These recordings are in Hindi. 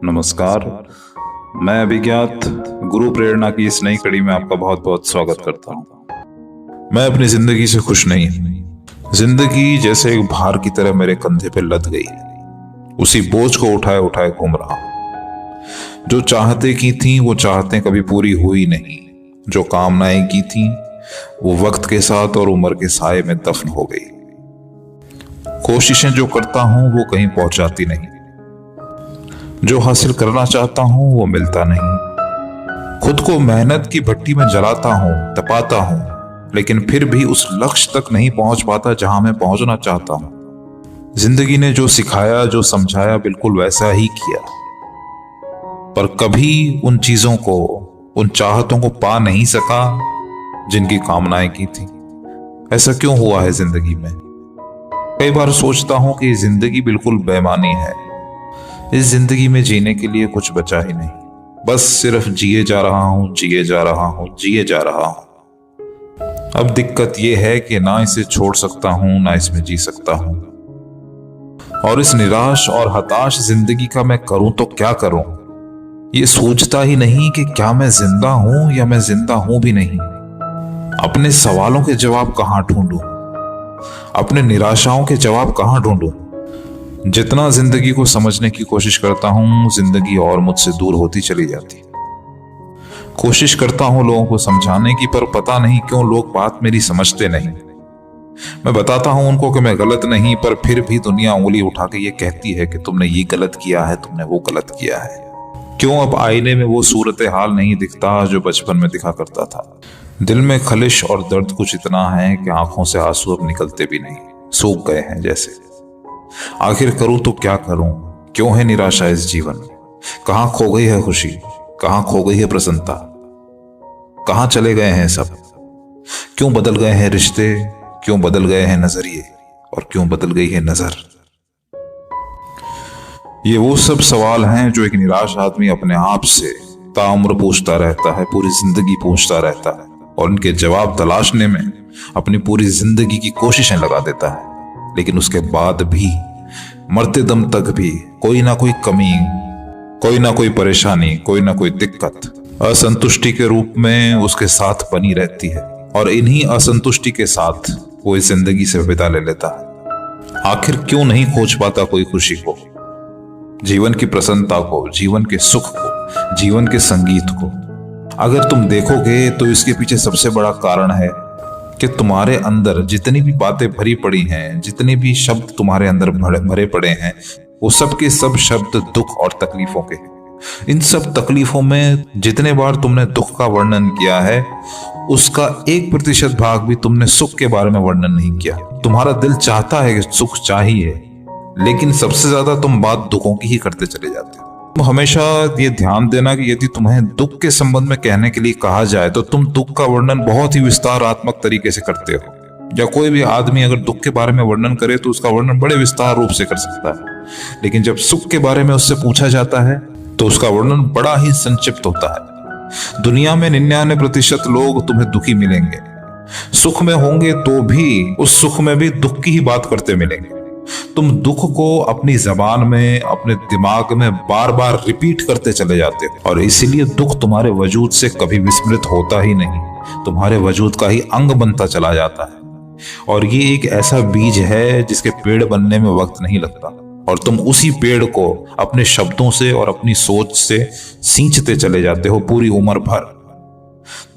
नमस्कार। मैं अभिज्ञात गुरु प्रेरणा की इस नई कड़ी में आपका बहुत बहुत स्वागत करता हूं। मैं अपनी जिंदगी से खुश नहीं। जिंदगी जैसे एक भार की तरह मेरे कंधे पे लद गई। उसी बोझ को उठाए उठाए घूम रहा हूं। जो चाहते की थी वो चाहते कभी पूरी हुई नहीं। जो कामनाएं की थी वो वक्त के साथ और उम्र के साए में दफन हो गई। कोशिशें जो करता हूं वो कहीं पहुंच जाती नहीं। जो हासिल करना चाहता हूं वो मिलता नहीं। खुद को मेहनत की भट्टी में जलाता हूं, तपाता हूं, लेकिन फिर भी उस लक्ष्य तक नहीं पहुंच पाता जहां मैं पहुंचना चाहता हूं। जिंदगी ने जो सिखाया, जो समझाया, बिल्कुल वैसा ही किया, पर कभी उन चीजों को, उन चाहतों को पा नहीं सका जिनकी कामनाएं की थी। ऐसा क्यों हुआ है जिंदगी में? कई बार सोचता हूं कि जिंदगी बिल्कुल बेमानी है। इस जिंदगी में जीने के लिए कुछ बचा ही नहीं। बस सिर्फ जिए जा रहा हूं, जिए जा रहा हूं, जिए जा रहा हूं। अब दिक्कत यह है कि ना इसे छोड़ सकता हूं, ना इसमें जी सकता हूं। और इस निराश और हताश जिंदगी का मैं करूं तो क्या करूं? ये सोचता ही नहीं कि क्या मैं जिंदा हूं या मैं जिंदा हूं भी नहीं। अपने सवालों के जवाब कहां ढूंढूं? अपने निराशाओं के जवाब कहां ढूंढूं? जितना जिंदगी को समझने की कोशिश करता हूं, जिंदगी और मुझसे दूर होती चली जाती। कोशिश करता हूं लोगों को समझाने की, पर पता नहीं क्यों लोग बात मेरी समझते नहीं। मैं बताता हूं उनको कि मैं गलत नहीं, पर फिर भी दुनिया उंगली उठा के ये कहती है कि तुमने ये गलत किया है, तुमने वो गलत किया है। क्यों अब आईने में वो सूरत हाल नहीं दिखता जो बचपन में दिखा करता था? दिल में खलिश और दर्द कुछ इतना है कि आंखों से आंसू अब निकलते भी नहीं, सूख गए हैं जैसे। आखिर करूं तो क्या करूं? क्यों है निराशा इस जीवन में? कहां खो गई है खुशी? कहां खो गई है प्रसन्नता? कहां चले गए हैं सब? क्यों बदल गए हैं रिश्ते? क्यों बदल गए हैं नजरिए? और क्यों बदल गई है नजर? ये वो सब सवाल हैं जो एक निराश आदमी अपने आप से ताउम्र पूछता रहता है, पूरी जिंदगी पूछता रहता है, और उनके जवाब तलाशने में अपनी पूरी जिंदगी की कोशिशें लगा देता है। लेकिन उसके बाद भी, मरते दम तक भी, कोई ना कोई कमी, कोई ना कोई परेशानी, कोई ना कोई दिक्कत असंतुष्टि के रूप में उसके साथ बनी रहती है। और इन्हीं असंतुष्टि के साथ वो इस जिंदगी से विदा ले लेता है। आखिर क्यों नहीं खोज पाता कोई खुशी को, जीवन की प्रसन्नता को, जीवन के सुख को, जीवन के संगीत को? अगर तुम देखोगे तो इसके पीछे सबसे बड़ा कारण है कि तुम्हारे अंदर जितनी भी बातें भरी पड़ी हैं, जितने भी शब्द तुम्हारे अंदर भरे पड़े हैं, वो सब के सब शब्द दुख और तकलीफों के हैं। इन सब तकलीफों में जितने बार तुमने दुख का वर्णन किया है, उसका 1% भाग भी तुमने सुख के बारे में वर्णन नहीं किया। तुम्हारा दिल चाहता है कि सुख चाहिए, लेकिन सबसे ज्यादा तुम बात दुखों की ही करते चले जाते हो। हमेशा ये ध्यान देना कि यदि तुम्हें दुख के संबंध में कहने के लिए कहा जाए तो तुम दुख का वर्णन बहुत ही विस्तारात्मक तरीके से करते हो। या कोई भी आदमी अगर दुख के बारे में वर्णन करे तो उसका वर्णन बड़े विस्तार रूप से कर सकता है, लेकिन जब सुख के बारे में उससे पूछा जाता है तो उसका वर्णन बड़ा ही संक्षिप्त होता है। दुनिया में 99% लोग तुम्हें दुखी मिलेंगे। सुख में होंगे तो भी उस सुख में भी दुख की ही बात करते मिलेंगे। तुम दुख को अपनी जबान में, अपने दिमाग में बार बार रिपीट करते चले जाते हो, और इसीलिए दुख तुम्हारे वजूद से कभी विस्मृत होता ही नहीं, तुम्हारे वजूद का ही अंग बनता चला जाता है। और ये एक ऐसा बीज है जिसके पेड़ बनने में वक्त नहीं लगता, और तुम उसी पेड़ को अपने शब्दों से और अपनी सोच से सींचते चले जाते हो पूरी उम्र भर।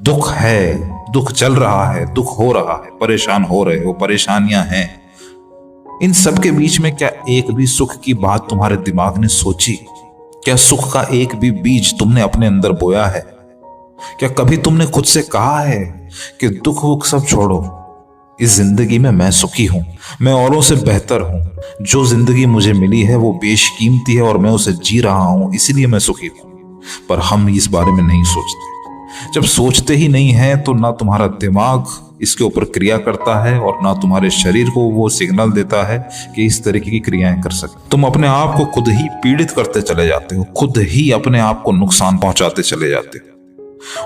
दुख है, दुख चल रहा है, दुख हो रहा है, परेशान हो रहे हो, परेशानियां हैं। इन सब के बीच में क्या एक भी सुख की बात तुम्हारे दिमाग ने सोची? क्या सुख का एक भी बीज तुमने अपने अंदर बोया है? क्या कभी तुमने खुद से कहा है कि दुख वुख सब छोड़ो, इस जिंदगी में मैं सुखी हूं, मैं औरों से बेहतर हूं, जो जिंदगी मुझे मिली है वो बेशकीमती है और मैं उसे जी रहा हूं, इसलिए मैं सुखी हूं। पर हम इस बारे में नहीं सोचते। जब सोचते ही नहीं है तो ना तुम्हारा दिमाग इसके ऊपर क्रिया करता है और ना तुम्हारे शरीर को वो सिग्नल देता है कि इस तरीके की क्रियाएं कर सकते। तुम अपने आप को खुद ही पीड़ित करते चले जाते हो, खुद ही अपने आप को नुकसान पहुंचाते चले जाते हो।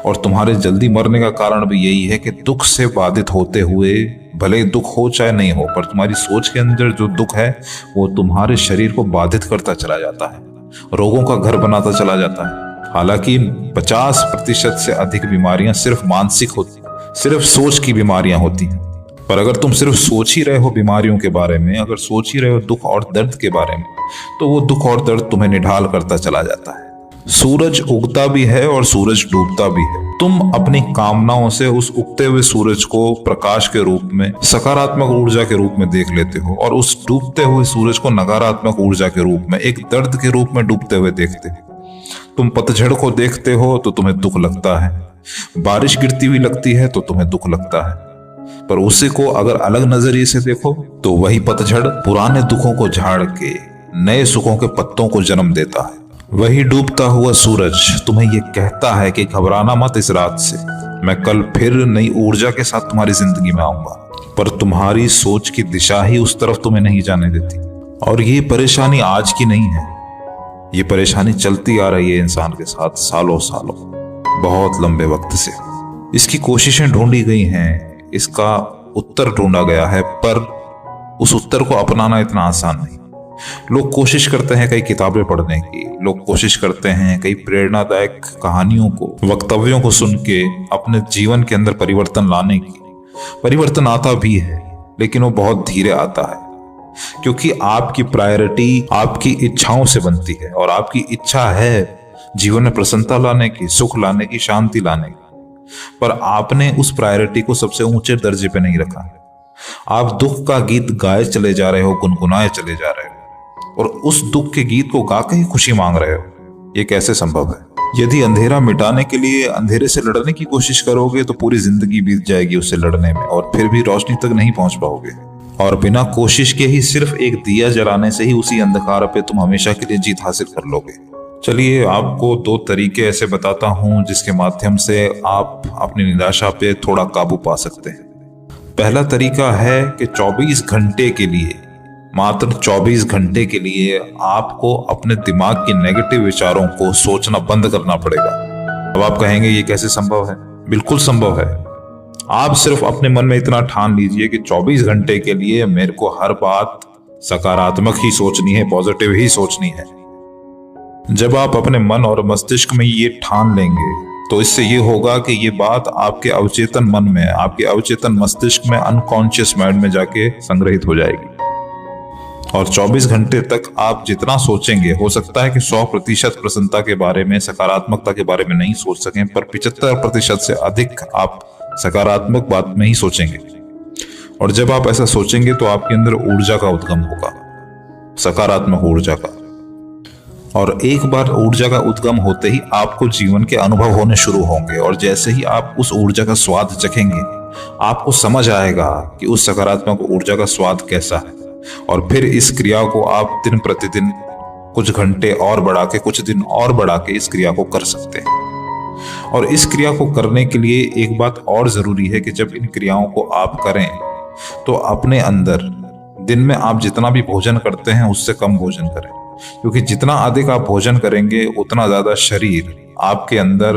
और तुम्हारे जल्दी मरने का कारण भी यही है कि दुख से बाधित होते हुए, भले दुख हो चाहे नहीं हो, पर तुम्हारी सोच के अंदर जो दुख है वो तुम्हारे शरीर को बाधित करता चला जाता है। रोगों का घर बनाता चला जाता है। हालांकि 50% से अधिक बीमारियां सिर्फ मानसिक होती, सिर्फ सोच की बीमारियां होती हैं। पर अगर तुम सिर्फ सोच ही रहे हो बीमारियों के बारे में, अगर सोच ही रहे हो दुख और दर्द के बारे में, तो वो दुख और दर्द तुम्हें निढाल करता चला जाता है। सूरज उगता भी है और सूरज डूबता भी है। तुम अपनी कामनाओं से उस उगते हुए सूरज को प्रकाश के रूप में, सकारात्मक ऊर्जा के रूप में देख लेते हो, और उस डूबते हुए सूरज को नकारात्मक ऊर्जा के रूप में, एक दर्द के रूप में डूबते हुए देखते हो। तुम पतझड़ को देखते हो तो तुम्हें दुख लगता है, बारिश गिरती हुई लगती है तो तुम्हें दुख लगता है। पर उसी को अगर अलग नजरिए से देखो तो वही पतझड़ पुराने दुखों को झाड़ के नए सुखों के पत्तों को जन्म देता है। वही डूबता हुआ सूरज तुम्हें ये कहता है कि घबराना मत इस रात से, मैं कल फिर नई ऊर्जा के साथ तुम्हारी जिंदगी में आऊंगा। पर तुम्हारी सोच की दिशा ही उस तरफ तुम्हें नहीं जाने देती। और ये परेशानी आज की नहीं है, ये परेशानी चलती आ रही है इंसान के साथ सालों सालों, बहुत लंबे वक्त से। इसकी कोशिशें ढूंढी गई हैं, इसका उत्तर ढूंढा गया है, पर उस उत्तर को अपनाना इतना आसान नहीं। लोग कोशिश करते हैं कई किताबें पढ़ने की, लोग कोशिश करते हैं कई प्रेरणादायक कहानियों को, वक्तव्यों को सुन के अपने जीवन के अंदर परिवर्तन लाने की। परिवर्तन आता भी है, लेकिन वो बहुत धीरे आता है, क्योंकि आपकी प्रायोरिटी आपकी इच्छाओं से बनती है, और आपकी इच्छा है जीवन में प्रसन्नता लाने की, सुख लाने की, शांति लाने की। पर आपने उस प्रायोरिटी को सबसे ऊंचे दर्जे पे नहीं रखा। आप दुख का गीत गाए चले जा रहे हो, गुनगुनाए चले जा रहे हो, और उस दुख के गीत को गा के ही खुशी मांग रहे हो। ये कैसे संभव है? यदि अंधेरा मिटाने के लिए अंधेरे से लड़ने की कोशिश करोगे तो पूरी जिंदगी बीत जाएगी उससे लड़ने में, और फिर भी रोशनी तक नहीं पहुंच पाओगे। और बिना कोशिश के ही सिर्फ एक दिया जलाने से ही उसी अंधकार पे तुम हमेशा के लिए जीत हासिल कर लोगे। चलिए आपको 2 तरीके ऐसे बताता हूं जिसके माध्यम से आप अपनी निराशा पे थोड़ा काबू पा सकते हैं। पहला तरीका है कि 24 घंटे के लिए, मात्र 24 घंटे के लिए आपको अपने दिमाग के नेगेटिव विचारों को सोचना बंद करना पड़ेगा। अब आप कहेंगे ये कैसे संभव है? बिल्कुल संभव है। आप सिर्फ अपने मन में इतना ठान लीजिए कि 24 घंटे के लिए मेरे को हर बात सकारात्मक ही सोचनी है, पॉजिटिव ही सोचनी है। जब आप अपने मन और मस्तिष्क में ये ठान लेंगे तो इससे ये होगा कि ये बात आपके अवचेतन मन में, आपके अवचेतन मस्तिष्क में, अनकॉन्शियस माइंड में जाके संग्रहित हो जाएगी। और 24 घंटे तक आप जितना सोचेंगे, हो सकता है कि 100% प्रसन्नता के बारे में, सकारात्मकता के बारे में नहीं सोच सकें, पर 75% से अधिक आप सकारात्मक बात में ही सोचेंगे। और जब आप ऐसा सोचेंगे तो आपके अंदर ऊर्जा का उद्गम होगा, सकारात्मक ऊर्जा का। और एक बार ऊर्जा का उद्गम होते ही आपको जीवन के अनुभव होने शुरू होंगे, और जैसे ही आप उस ऊर्जा का स्वाद चखेंगे, आपको समझ आएगा कि उस सकारात्मक ऊर्जा का स्वाद कैसा है। और फिर इस क्रिया को आप दिन प्रतिदिन कुछ घंटे और बढ़ा के, कुछ दिन और बढ़ा के इस क्रिया को कर सकते हैं। और इस क्रिया को करने के लिए एक बात और जरूरी है कि जब इन क्रियाओं को आप करें तो अपने अंदर दिन में आप जितना भी भोजन करते हैं उससे कम भोजन करें, क्योंकि जितना अधिक आप भोजन करेंगे उतना ज्यादा शरीर आपके अंदर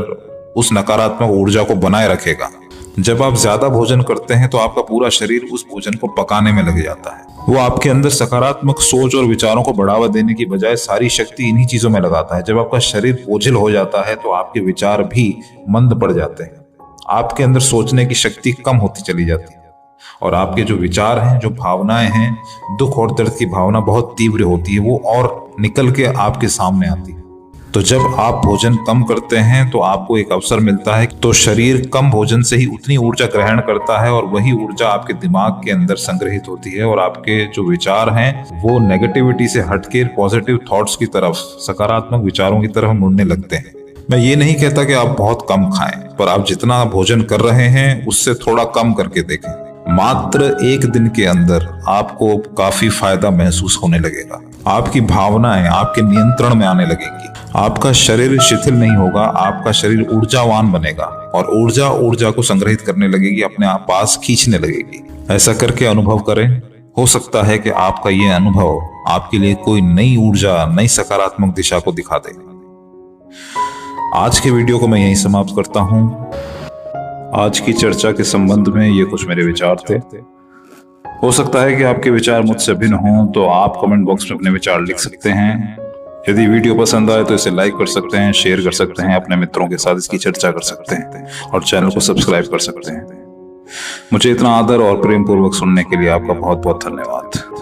उस नकारात्मक ऊर्जा को बनाए रखेगा। जब आप ज्यादा भोजन करते हैं तो आपका पूरा शरीर उस भोजन को पकाने में लग जाता है। वो आपके अंदर सकारात्मक सोच और विचारों को बढ़ावा देने की बजाय सारी शक्ति इन्हीं चीजों में लगाता है। जब आपका शरीर बोझिल हो जाता है तो आपके विचार भी मंद पड़ जाते हैं, आपके अंदर सोचने की शक्ति कम होती चली जाती है, और आपके जो विचार हैं, जो भावनाएं हैं, दुख और दर्द की भावना बहुत तीव्र होती है, वो और निकल के आपके सामने आती है। तो जब आप भोजन कम करते हैं तो आपको एक अवसर मिलता है, तो शरीर कम भोजन से ही उतनी ऊर्जा ग्रहण करता है, और वही ऊर्जा आपके दिमाग के अंदर संग्रहित होती है, और आपके जो विचार हैं वो नेगेटिविटी से हटके पॉजिटिव थॉट्स की तरफ, सकारात्मक विचारों की तरफ मुड़ने लगते हैं। मैं ये नहीं कहता कि आप बहुत कम खाएं, पर आप जितना भोजन कर रहे हैं उससे थोड़ा कम करके देखें। मात्र 1 दिन के अंदर आपको काफी फायदा महसूस होने लगेगा। आपकी भावनाएं आपके नियंत्रण में आने लगेंगी, आपका शरीर शिथिल नहीं होगा, आपका शरीर ऊर्जावान बनेगा, और ऊर्जा को संग्रहित करने लगेगी, अपने आप पास खींचने लगेगी। ऐसा करके अनुभव करें, हो सकता है कि आपका ये अनुभव आपके लिए कोई नई ऊर्जा, नई सकारात्मक दिशा को दिखा दे। आज के वीडियो को मैं यहीं समाप्त करता हूं। आज की चर्चा के संबंध में ये कुछ मेरे विचार थे। हो सकता है कि आपके विचार मुझसे भिन्न हों, तो आप कमेंट बॉक्स में अपने विचार लिख सकते हैं। यदि वीडियो पसंद आए तो इसे लाइक कर सकते हैं, शेयर कर सकते हैं, अपने मित्रों के साथ इसकी चर्चा कर सकते हैं और चैनल को सब्सक्राइब कर सकते हैं। मुझे इतना आदर और प्रेम पूर्वक सुनने के लिए आपका बहुत बहुत धन्यवाद।